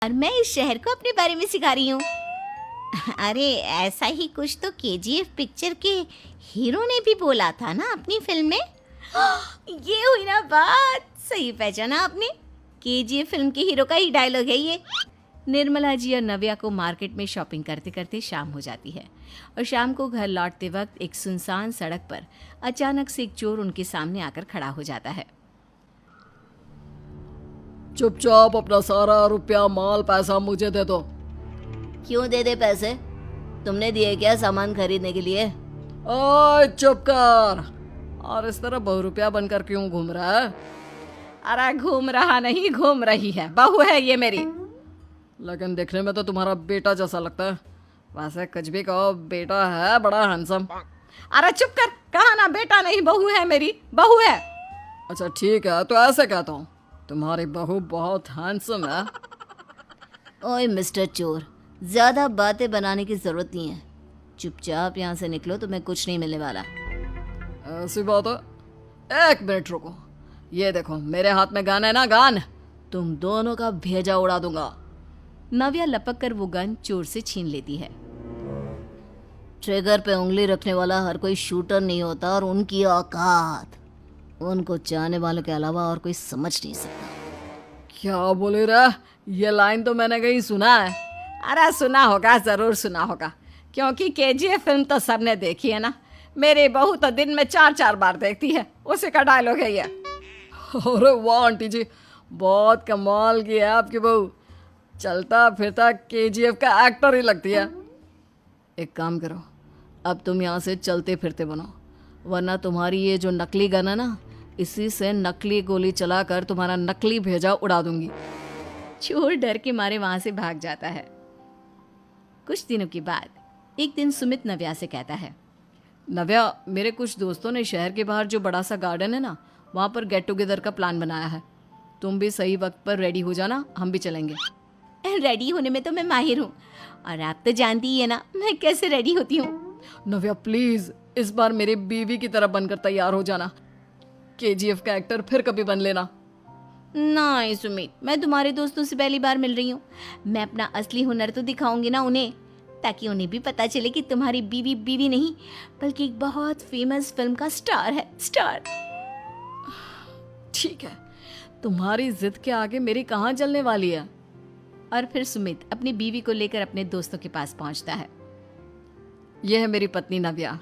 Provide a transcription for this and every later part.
और मैं इस शहर को अपने बारे में सिखा रही हूँ। अरे ऐसा ही कुछ तो केजीएफ पिक्चर के हीरो ने भी बोला था ना अपनी फिल्म में। ये हुई ना बात, सही पहचाना आपने। केजीएफ फिल्म के हीरो का ही डायलॉग है ये। निर्मला जी और नव्या को मार्केट में शॉपिंग करते करते शाम हो जाती है और शाम को घर लौटते वक्त एक सुनसान सड़क पर अचानक से एक चोर उनके सामने आकर खड़ा हो जाता है। चुपचाप अपना सारा रुपया माल पैसा मुझे दे दो। क्यों दे दे पैसे? तुमने दिए क्या सामान खरीदने के लिए? ओए चुप कर। और इस तरह बहुरुपया बनकर क्यों घूम रहा है? अरे घूम रहा नहीं, घूम रही है, बहू है ये मेरी। लेकिन देखने में तो तुम्हारा बेटा जैसा लगता है। वैसे कुछ भी कहो, बेटा है बड़ा हैंडसम। अरे चुप कर, कहा ना बेटा नहीं बहू है मेरी, बहू है। अच्छा ठीक है, तो ऐसे कहता हूँ, तुम्हारी बहू बहुत हैंडसम है। ओए मिस्टर चोर, ज्यादा बातें बनाने की जरूरत नहीं है। चुपचाप यहाँ से निकलो, तुम्हें कुछ नहीं मिलने वाला। ऐसी बात है? एक मिनट रुको, ये देखो मेरे हाथ में गन है ना, गन। तुम दोनों का भेजा उड़ा दूंगा। नव्या लपक कर वो गन चोर से छीन लेती है। ट्रिगर पे उंगली रखने वाला हर कोई शूटर नहीं होता, और उनकी औकात उनको चाहने वालों के अलावा और कोई समझ नहीं सकता। क्या बोले रे? ये लाइन तो मैंने कहीं सुना है। अरे सुना होगा, जरूर सुना होगा, क्योंकि केजीएफ फिल्म तो सबने देखी है ना। मेरी बहू तो दिन में 4-4 बार देखती है, उसी का डायलॉग है ये। अरे वाह आंटी जी, बहुत कमाल की है आपकी बहू। चलता फिरता केजीएफ का एक्टर ही लगती है। एक काम करो, अब तुम यहाँ से चलते फिरते बनो, वरना तुम्हारी ये जो नकली गन है ना, इसी से नकली गोली चलाकर तुम्हारा नकली भेजा उड़ा दूंगी। चोर डर के मारे वहां से भाग जाता है। कुछ दिनों के बाद एक दिन सुमित नव्या से कहता है, नव्या, मेरे कुछ दोस्तों ने शहर के बाहर जो बड़ा सा गार्डन है ना, वहाँ पर गेट टुगेदर का प्लान बनाया है। तुम भी सही वक्त पर रेडी हो जाना, हम भी चलेंगे। रेडी होने में तो मैं माहिर हूँ, और आप तो जानती ही है ना मैं कैसे रेडी होती हूँ। नव्या प्लीज, इस बार मेरी बीवी की तरह बनकर तैयार हो जाना। केजीएफ का एक्टर फिर कभी बन लेना। नहीं सुमित, मैं तुम्हारे दोस्तों से पहली बार मिल रही हूँ। मैं अपना असली हुनर तो दिखाऊंगी ना उन्हें, ताकि उन्हें भी पता चले कि तुम्हारी बीवी बीवी नहीं, बल्कि एक बहुत फेमस फिल्म का स्टार है, स्टार। ठीक है, तुम्हारी जिद के आगे मेरी कहाँ जलने वाली है। और फिर सुमित अपनी बीवी को लेकर अपने दोस्तों के पास पहुंचता है। यह है मेरी पत्नी नव्या।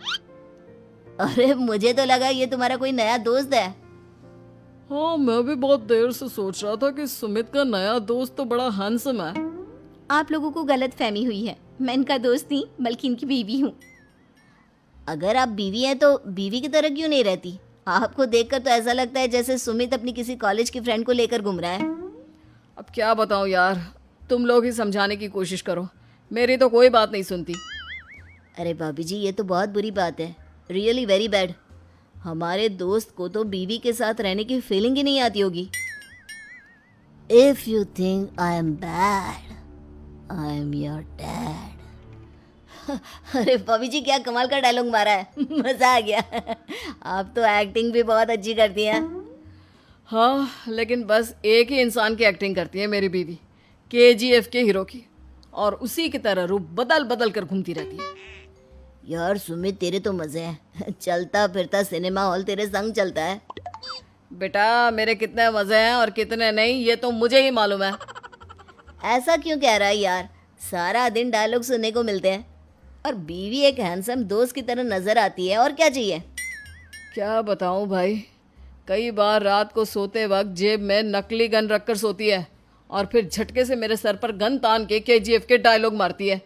अरे मुझे तो लगा ये तुम्हारा कोई नया दोस्त है। हाँ, मैं भी बहुत देर से सोच रहा था कि सुमित का नया दोस्त तो बड़ा हैंडसम है। आप लोगों को गलत फहमी हुई है, मैं इनका दोस्त नहीं बल्कि इनकी बीवी हूँ। अगर आप बीवी हैं तो बीवी की तरह क्यों नहीं रहती? आपको देखकर तो ऐसा लगता है जैसे सुमित अपनी किसी कॉलेज की फ्रेंड को लेकर घूम रहा है। अब क्या बताऊं यार, तुम लोग ही समझाने की कोशिश करो, मेरी तो कोई बात नहीं सुनती। अरे भाभी जी, ये तो बहुत बुरी बात है, रियली वेरी बैड। हमारे दोस्त को तो बीवी के साथ रहने की फीलिंग ही नहीं आती होगी। If you think I am bad, I am your dad. अरे भाभी जी, क्या कमाल का डायलॉग मारा है, मजा आ गया। आप तो एक्टिंग भी बहुत अच्छी करती हैं। हाँ, लेकिन बस एक ही इंसान की एक्टिंग करती है मेरी बीवी, केजीएफ के हीरो की, और उसी की तरह रूप बदल बदल कर घूमती रहती है। यार सुमित, तेरे तो मजे हैं, चलता फिरता सिनेमा हॉल तेरे संग चलता है। बेटा, मेरे कितने मजे हैं और कितने नहीं, ये तो मुझे ही मालूम है। ऐसा क्यों कह रहा है यार? सारा दिन डायलॉग सुनने को मिलते हैं, और बीवी एक हैंडसम दोस्त की तरह नजर आती है, और क्या चाहिए? क्या बताऊं भाई, कई बार रात को सोते वक्त जेब में नकली गन रखकर सोती है, और फिर झटके से मेरे सर पर गन तान के केजीएफ के डायलॉग मारती है।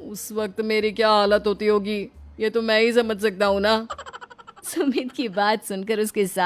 उस वक्त मेरी क्या हालत होती होगी, ये तो मैं ही समझ सकता हूँ ना। सुमित की बात सुनकर उसके साथ